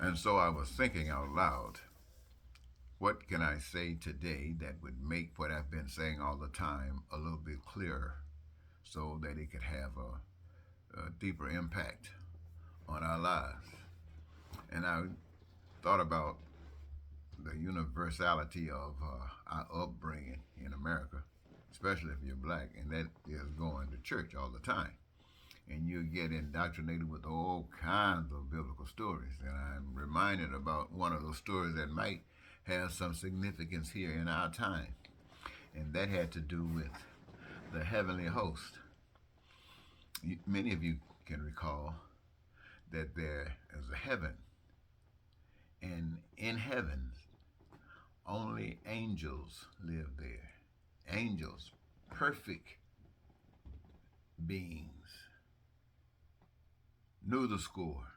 And so I was thinking out loud, what can I say today that would make what I've been saying all the time a little bit clearer so that it could have a deeper impact on our lives? And I thought about the universality of our upbringing in America, especially if you're black, and that is going to church all the time. And you get indoctrinated with all kinds of biblical stories. And I'm reminded about one of those stories that might have some significance here in our time, and that had to do with the heavenly host. Many of you can recall that there is a heaven, and in heaven, only angels live there. Angels, perfect beings, knew the score,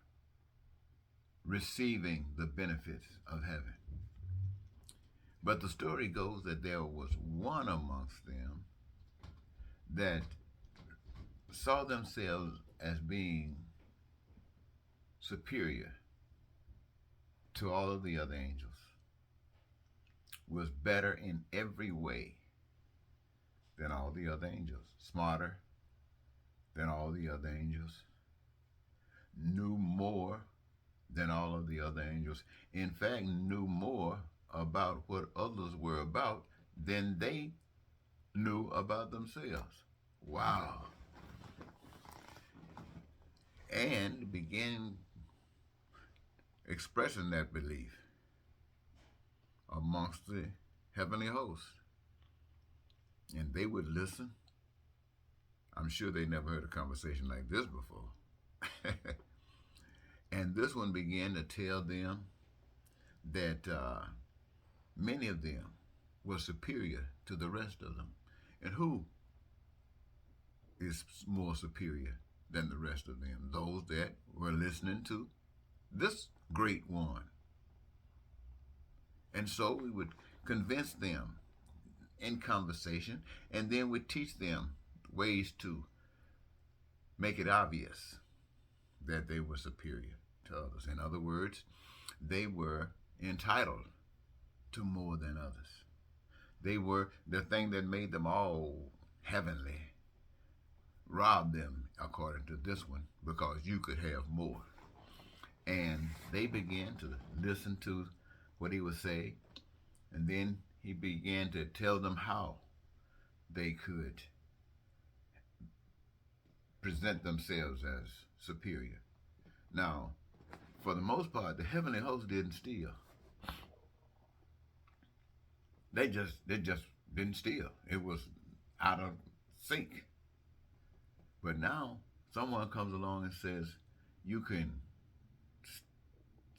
receiving the benefits of heaven. But the story goes that there was one amongst them that saw themselves as being superior to all of the other angels, was better in every way than all the other angels, smarter than all the other angels, knew more than all of the other angels. In fact, knew more about what others were about than they knew about themselves. Wow. And began expressing that belief amongst the heavenly host. And they would listen. I'm sure they never heard a conversation like this before. And this one began to tell them that many of them were superior to the rest of them. And who is more superior than the rest of them? Those that were listening to this great one. And so we would convince them in conversation, and then we teach them ways to make it obvious that they were superior to others. In other words, they were entitled to more than others. They were the thing that made them all heavenly, robbed them, according to this one, because you could have more. And they began to listen to what he would say, and then he began to tell them how they could present themselves as superior. Now, for the most part, the heavenly host didn't steal. They just didn't steal. It was out of sync. But now someone comes along and says, you can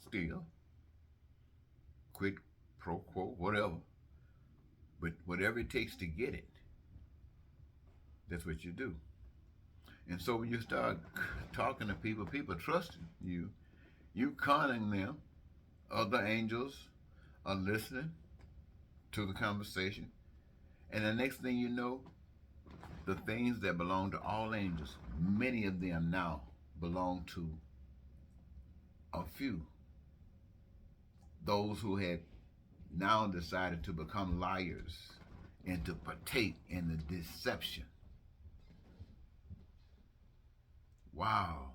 steal, quid pro quo, whatever. But whatever it takes to get it, that's what you do. And so when you start talking to people, people trusting you, you conning them, other angels are listening to the conversation. And the next thing you know, the things that belong to all angels, many of them now belong to a few. Those who had now decided to become liars and to partake in the deception. Wow.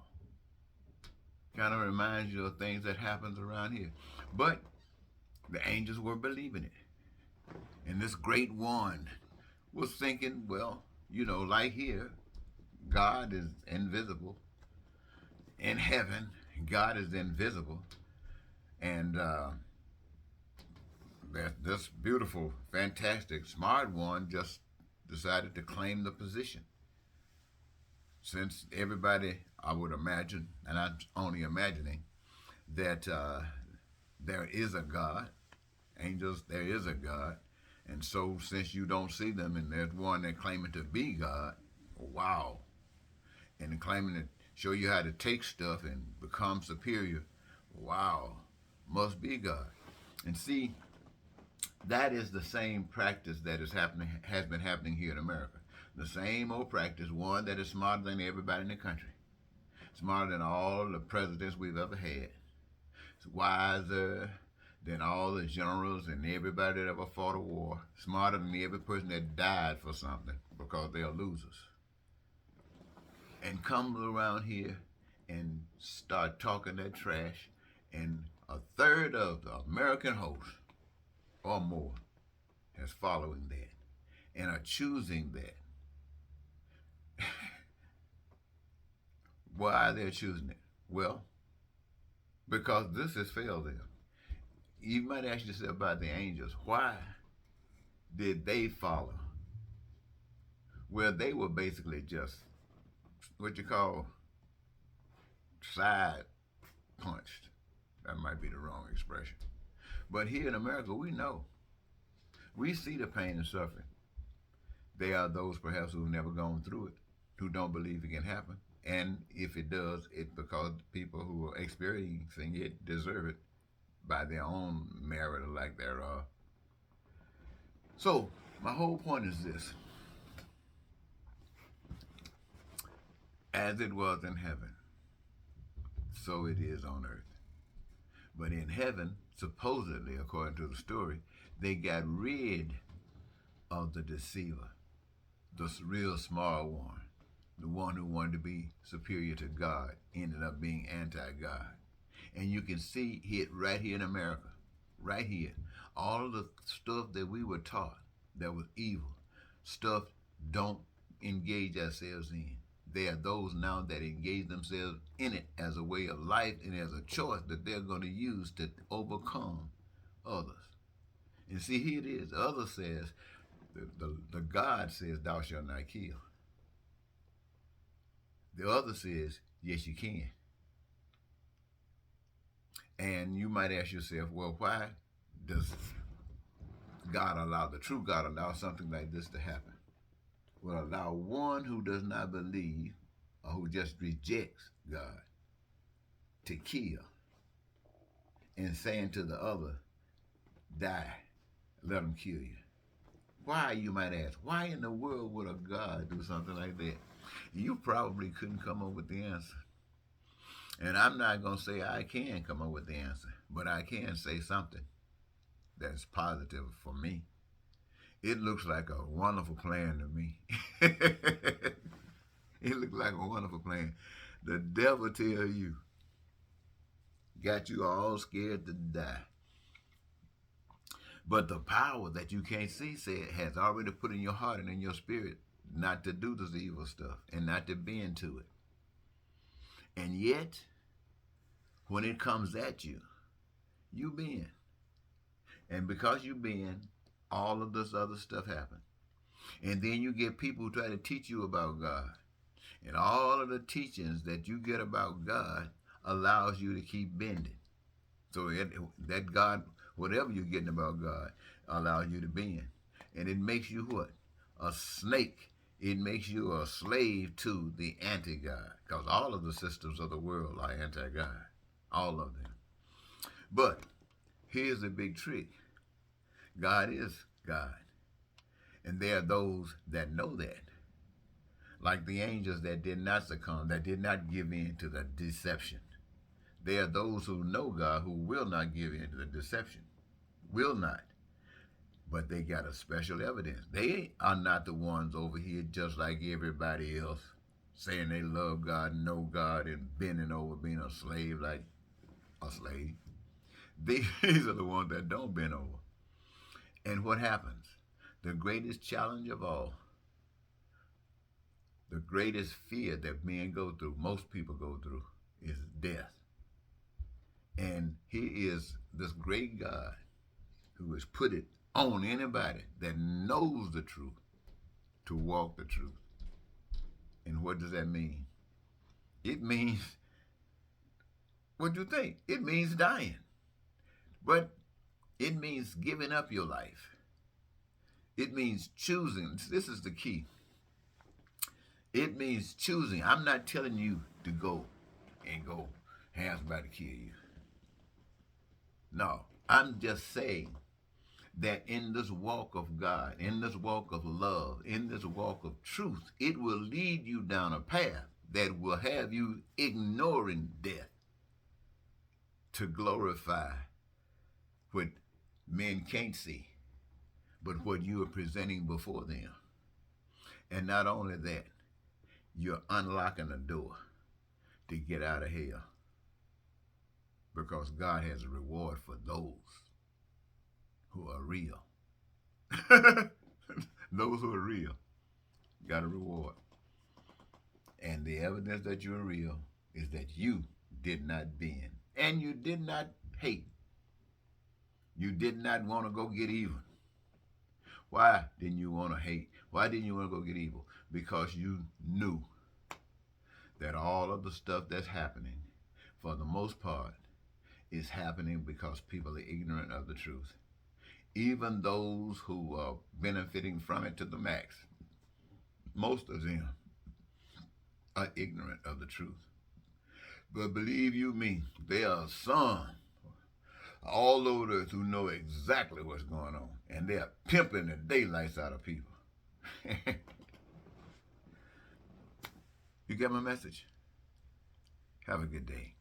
Kind of reminds you of things that happens around here. But the angels were believing it. And this great one was thinking, well, like here, God is invisible. In heaven, God is invisible. And this beautiful, fantastic, smart one just decided to claim the position. Since everybody, I would imagine, and I'm only imagining, that there is a God, angels, there is a God, and so since you don't see them, and there's one that claiming to be God, wow, and claiming to show you how to take stuff and become superior, wow, must be God. And see, that is the same practice that has been happening here in America. The same old practice, one that is smarter than everybody in the country, smarter than all the presidents we've ever had, wiser than all the generals and everybody that ever fought a war, smarter than every person that died for something because they are losers, and come around here and start talking that trash, and a third of the American host or more is following that and are choosing that. Why they're choosing it? Well, because this has failed them. You might ask yourself about the angels. Why did they follow? Well, they were basically just what you call side punched. That might be the wrong expression. But here in America, we know. We see the pain and suffering. They are those perhaps who've never gone through it, who don't believe it can happen. And if it does, it's because the people who are experiencing it deserve it by their own merit or lack thereof. So, my whole point is this. As it was in heaven, so it is on earth. But in heaven, supposedly, according to the story, they got rid of the deceiver, the real small one, the one who wanted to be superior to God, ended up being anti-God. And you can see it right here in America, right here. All of the stuff that we were taught that was evil, stuff don't engage ourselves in. There are those now that engage themselves in it as a way of life and as a choice that they're going to use to overcome others. And see, here it is. The other says, the God says, thou shalt not kill. The other says, yes, you can. And you might ask yourself, well, why does God allow, the true God allow something like this to happen? Will allow one who does not believe or who just rejects God to kill and saying to the other, die, let him kill you. Why, you might ask, why in the world would a God do something like that? You probably couldn't come up with the answer. And I'm not going to say I can come up with the answer, but I can say something that's positive for me. It looks like a wonderful plan to me. It looks like a wonderful plan. The devil tell you, got you all scared to die. But the power that you can't see said has already put in your heart and in your spirit not to do this evil stuff and not to bend to it. And yet, when it comes at you, you bend. And because you bend, all of this other stuff happens. And then you get people who try to teach you about God. And all of the teachings that you get about God allows you to keep bending. So that God, whatever you're getting about God, allows you to bend. And it makes you what? A snake. It makes you a slave to the anti-God. Because all of the systems of the world are anti-God. All of them. But here's the big trick. God is God. And there are those that know that. Like the angels that did not succumb, that did not give in to the deception. There are those who know God who will not give in to the deception. Will not. But they got a special evidence. They are not the ones over here just like everybody else, saying they love God, know God, and bending over being a slave like a slave. These are the ones that don't bend over. And what happens? The greatest challenge of all, the greatest fear that men go through, most people go through, is death. And he is this great God who has put it on anybody that knows the truth to walk the truth. And what does that mean? It means, what do you think? It means dying. But it means giving up your life. It means choosing. This is the key. It means choosing. I'm not telling you to go and go have somebody kill you. No, I'm just saying that in this walk of God, in this walk of love, in this walk of truth, it will lead you down a path that will have you ignoring death to glorify what men can't see, but what you are presenting before them. And not only that, you're unlocking a door to get out of hell, because God has a reward for those who are real. Those who are real got a reward. And the evidence that you're real is that you did not bend and you did not hate. You did not want to go get even. Why didn't you want to hate? Why didn't you want to go get evil? Because you knew that all of the stuff that's happening, for the most part, is happening because people are ignorant of the truth. Even those who are benefiting from it to the max, most of them are ignorant of the truth. But believe you me, there are some all over the earth who know exactly what's going on, and they are pimping the daylights out of people. You get my message? Have a good day.